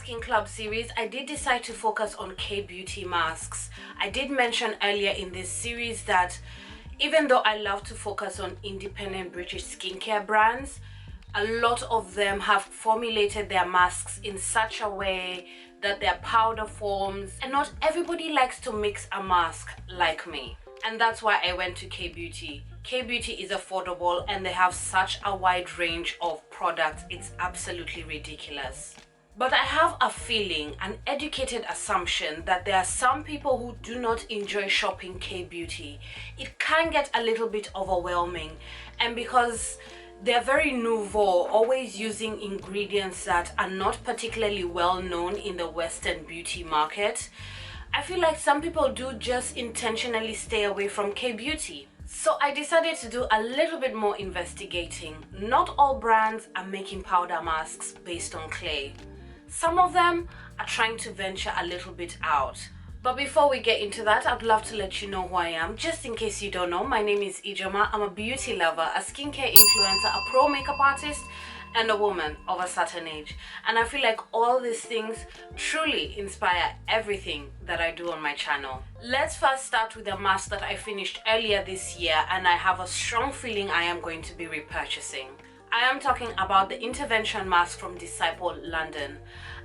masking club series, I did decide to focus on K-beauty masks. I did mention earlier in this series that even though I love to focus on independent British skincare brands, a lot of them have formulated their masks in such a way that they're powder forms, and not everybody likes to mix a mask like me. And that's why I went to K-beauty. K-beauty is affordable and they have such a wide range of products, it's absolutely ridiculous. But I have a feeling, an educated assumption, that there are some people who do not enjoy shopping K-beauty. It can get a little bit overwhelming, and because they're very nouveau, always using ingredients that are not particularly well known in the Western beauty market, I feel like some people do just intentionally stay away from K-beauty. So I decided to do a little bit more investigating. Not all brands are making powder masks based on clay. Some of them are trying to venture a little bit out. But before we get into that, I'd love to let you know who I am. Just in case you don't know, my name is Ijeoma. I'm a beauty lover, a skincare influencer, a pro makeup artist, and a woman of a certain age. And I feel like all these things truly inspire everything that I do on my channel. Let's first start with a mask that I finished earlier this year and I have a strong feeling I am going to be repurchasing. I am talking about the Intervention mask from Disciple London.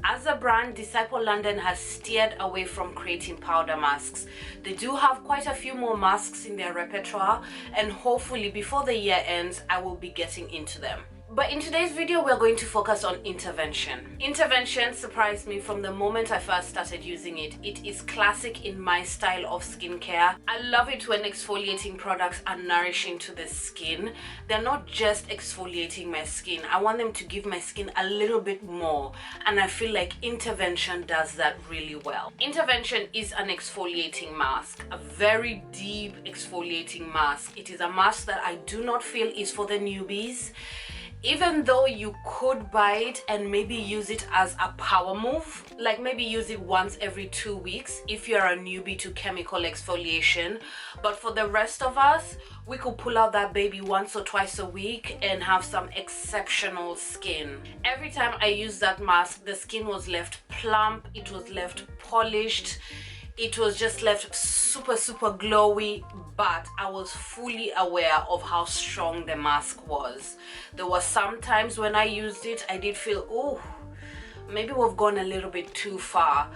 As a brand, Disciple London has steered away from creating powder masks. They do have quite a few more masks in their repertoire, and hopefully before the year ends, I will be getting into them. But in today's video, we're going to focus on Intervention. Intervention surprised me from the moment I first started using it. It is classic in my style of skincare. I love it when exfoliating products are nourishing to the skin. They're not just exfoliating my skin. I want them to give my skin a little bit more, and I feel like Intervention does that really well. Intervention is an exfoliating mask, a very deep exfoliating mask. It is a mask that I do not feel is for the newbies. Even though you could buy it and maybe use it as a power move, like maybe use it once every 2 weeks if you're a newbie to chemical exfoliation. But for the rest of us, we could pull out that baby once or twice a week and have some exceptional skin. Every time I used that mask, the skin was left plump, it was left polished, it was just left super glowy, but I was fully aware of how strong the mask was. There were some times when I used it, I did feel, oh, maybe we've gone a little bit too far,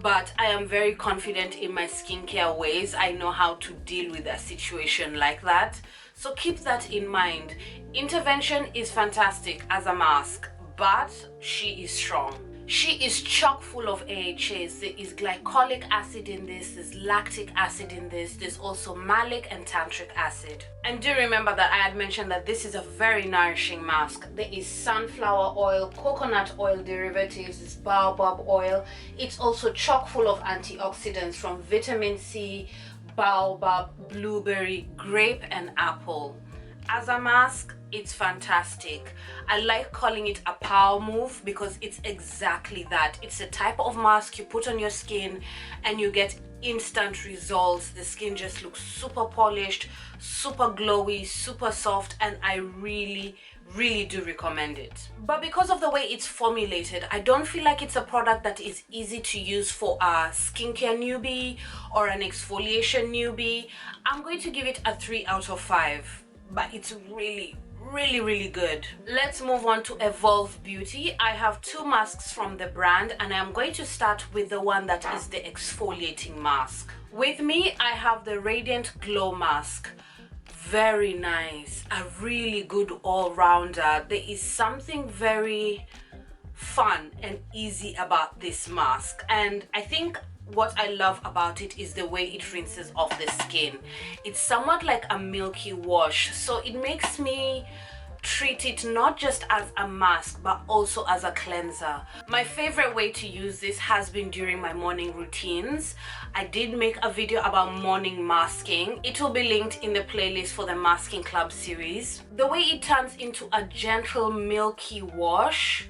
but I am very confident in my skincare ways. I know how to deal with a situation like that. So keep that in mind. Intervention is fantastic as a mask, but she is strong. She is chock full of AHAs. There is glycolic acid in this, there's lactic acid in this, there's also malic and tantric acid. And do remember that I had mentioned that this is a very nourishing mask. There is sunflower oil, coconut oil derivatives, there's baobab oil. It's also chock full of antioxidants from vitamin C, baobab, blueberry, grape, and apple. As a mask, it's fantastic. I like calling it a power move because it's exactly that. It's a type of mask you put on your skin and you get instant results. The skin just looks super polished, super glowy, super soft, and I really do recommend it. But because of the way it's formulated, I don't feel like it's a product that is easy to use for a skincare newbie or an exfoliation newbie. I'm going to give it a 3 out of 5. But it's really good. Let's move on to Evolve Beauty. I have 2 masks from the brand and I'm going to start with the one that is the exfoliating mask. With me, I have the Radiant Glow Mask. Very nice, a really good all-rounder. There is something very fun and easy about this mask, and I think what I love about it is the way it rinses off the skin. It's somewhat like a milky wash, so it makes me treat it not just as a mask but also as a cleanser. My favorite way to use this has been during my morning routines. I did make a video about morning masking. It will be linked in the playlist for the Masking Club series. The way it turns into a gentle milky wash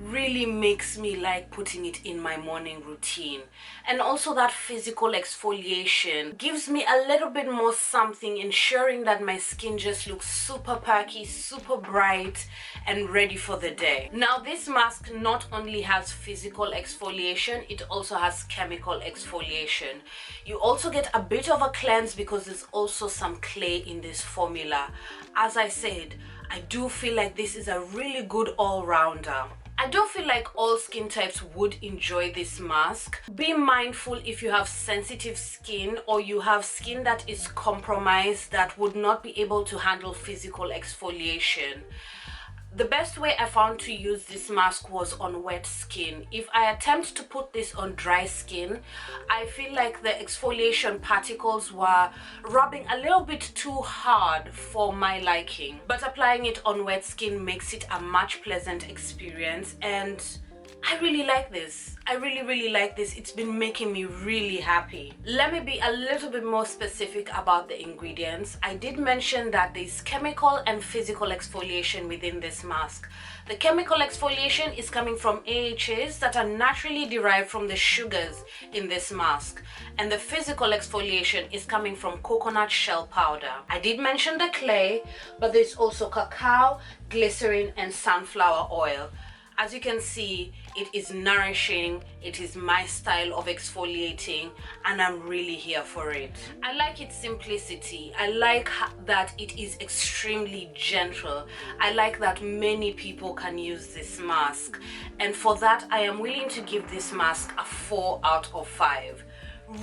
really makes me like putting it in my morning routine. And also that physical exfoliation gives me a little bit more something, ensuring that my skin just looks super perky, super bright, and ready for the day. Now this mask not only has physical exfoliation, it also has chemical exfoliation. You also get a bit of a cleanse because there's also some clay in this formula. As I said, I do feel like this is a really good all-rounder. I do feel like all skin types would enjoy this mask. Be mindful if you have sensitive skin or you have skin that is compromised that would not be able to handle physical exfoliation. The best way I found to use this mask was on wet skin. If I attempt to put this on dry skin, I feel like the exfoliation particles were rubbing a little bit too hard for my liking. But applying it on wet skin makes it a much pleasant experience, and I really like this. I really like this. It's been making me really happy. Let me be a little bit more specific about the ingredients. I did mention that there's chemical and physical exfoliation within this mask. The chemical exfoliation is coming from AHAs that are naturally derived from the sugars in this mask. And the physical exfoliation is coming from coconut shell powder. I did mention the clay, but there's also cacao, glycerin, and sunflower oil. As you can see, it is nourishing, it is my style of exfoliating, and I'm really here for it. I like its simplicity. I like that it is extremely gentle. I like that many people can use this mask. And for that, I am willing to give this mask a 4 out of 5.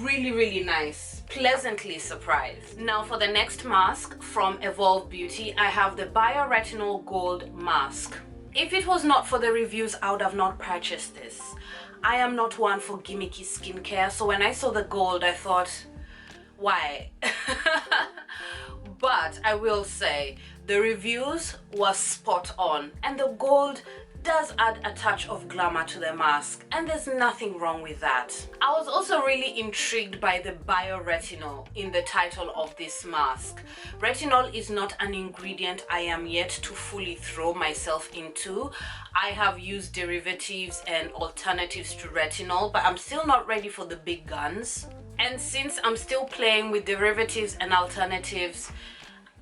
Really nice, pleasantly surprised. Now for the next mask from Evolve Beauty, I have the Retionol Gold Mask. If it was not for the reviews, I would have not purchased this. I am not one for gimmicky skincare, so when I saw the gold, I thought, why? But I will say, the reviews were spot on, and the gold does add a touch of glamour to the mask, and there's nothing wrong with that. I was also really intrigued by the bioretinol in the title of this mask. Retinol is not an ingredient I am yet to fully throw myself into. I have used derivatives and alternatives to retinol, but I'm still not ready for the big guns. And since I'm still playing with derivatives and alternatives,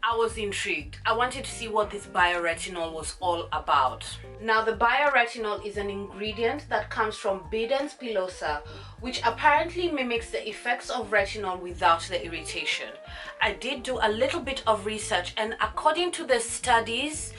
I was intrigued. I wanted to see what this bioretinol was all about. Now, the bioretinol is an ingredient that comes from Bidens pilosa, which apparently mimics the effects of retinol without the irritation. I did do a little bit of research, and according to the studies,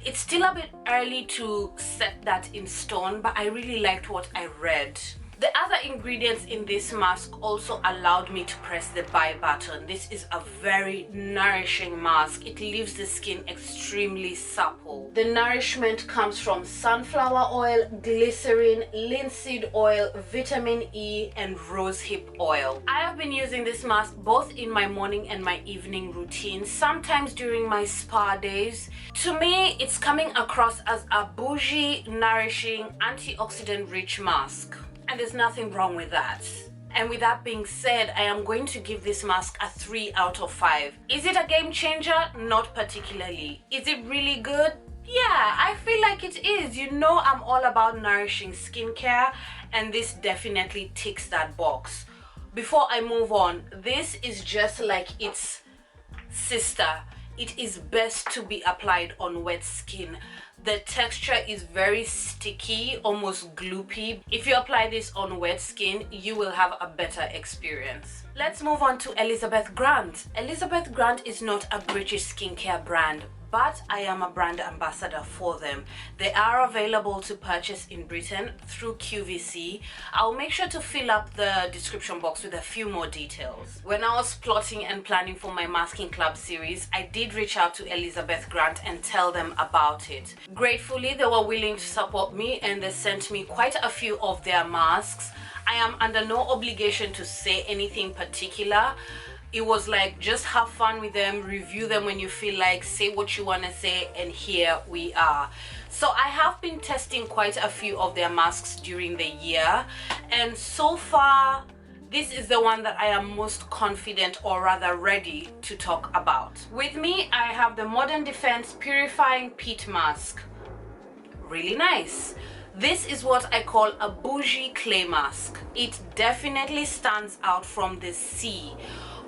it's still a bit early to set that in stone, but I really liked what I read. The other ingredients in this mask also allowed me to press the buy button. This is a very nourishing mask. It leaves the skin extremely supple. The nourishment comes from sunflower oil, glycerin, linseed oil, vitamin E, and rosehip oil. I have been using this mask both in my morning and my evening routine, sometimes during my spa days. To me, it's coming across as a bougie, nourishing, antioxidant-rich mask. And there's nothing wrong with that. And with that being said, I am going to give this mask a 3 out of 5. Is it a game changer? Not particularly. Is it really good? Yeah, I feel like it is. You know, I'm all about nourishing skincare, and this definitely ticks that box. Before I move on, this is just like its sister. It is best to be applied on wet skin. The texture is very sticky, almost gloopy. If you apply this on wet skin, you will have a better experience. Let's move on to Elizabeth Grant. Elizabeth Grant is not a British skincare brand, but I am a brand ambassador for them. They are available to purchase in Britain through QVC. I'll make sure to fill up the description box with a few more details. When I was plotting and planning for my Masking Club series, I did reach out to Elizabeth Grant and tell them about it. Gratefully, they were willing to support me, and they sent me quite a few of their masks. I am under no obligation to say anything particular. It was like, just have fun with them, review them when you feel like, say what you want to say, and here we are. So I have been testing quite a few of their masks during the year, and so far this is the one that I am most confident, or rather ready to talk about. With me, I have the Modern Defense Purifying Peat Mask. Really nice. This is what I call a bougie clay mask. It definitely stands out from the sea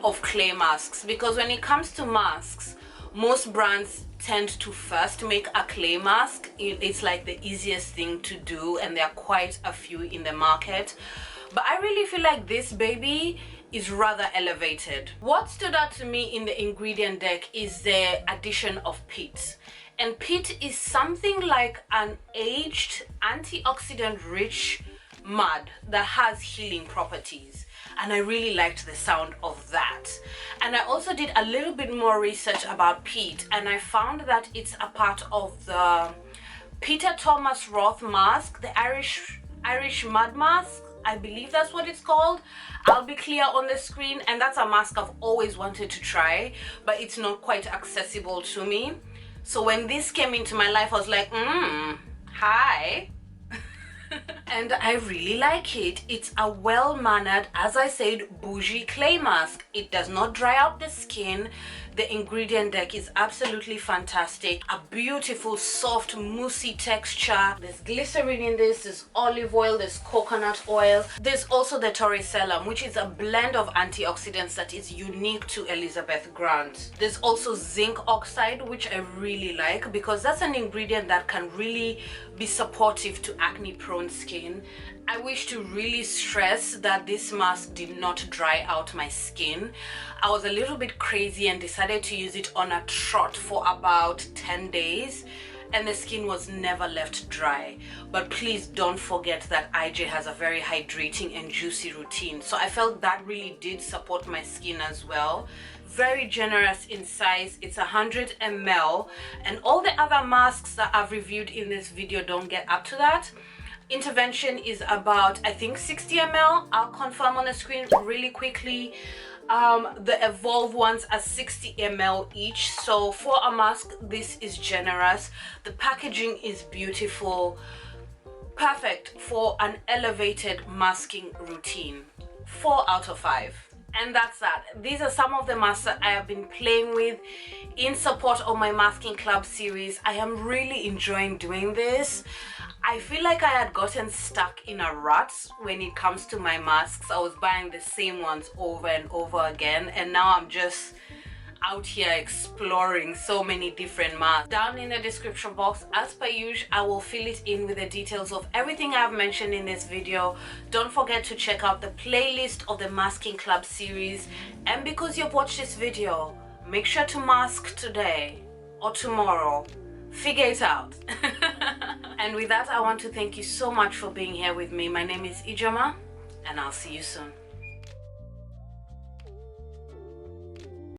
of clay masks, because when it comes to masks, most brands tend to first make a clay mask. It's like the easiest thing to do, and there are quite a few in the market. But I really feel like this baby is rather elevated. What stood out to me in the ingredient deck is the addition of peat. And peat is something like an aged, antioxidant-rich mud that has healing properties. And I really liked the sound of that. And I also did a little bit more research about peat, and I found that it's a part of the Peter Thomas Roth mask, the Irish mud mask. I believe that's what it's called. I'll be clear on the screen, and that's a mask I've always wanted to try, but it's not quite accessible to me. So when this came into my life, I was like, hi. And I really like it. It's a well-mannered, as I said, bougie clay mask. It does not dry out the skin. The ingredient deck is absolutely fantastic. A beautiful, soft, moussey texture. There's glycerin in this, there's olive oil, there's coconut oil. There's also the torricelum, which is a blend of antioxidants that is unique to Elizabeth Grant. There's also zinc oxide, which I really like, because that's an ingredient that can really be supportive to acne-prone skin. I wish to really stress that this mask did not dry out my skin. I was a little bit crazy and decided to use it on a trot for about 10 days, and the skin was never left dry. But please don't forget that IJ has a very hydrating and juicy routine, so I felt that really did support my skin as well. Very generous in size. It's 100 ml, and all the other masks that I've reviewed in this video don't get up to that. Intervention is about, I think, 60 ml. I'll confirm on the screen really quickly. The Evolve ones are 60 ml each, so for a mask this is generous. The packaging is beautiful, perfect for an elevated masking routine. 4 out of 5. And that's that. These are some of the masks that I have been playing with in support of my masking club series. I am really enjoying doing this. I feel like I had gotten stuck in a rut when it comes to my masks. I was buying the same ones over and over again, and now I'm just out here exploring so many different masks. Down in the description box, as per usual, I will fill it in with the details of everything I've mentioned in this video. Don't forget to check out the playlist of the Masking Club series, and because you've watched this video, make sure to mask today or tomorrow. Figure it out. And with that, I want to thank you so much for being here with me. My name is Ijeoma, and I'll see you soon.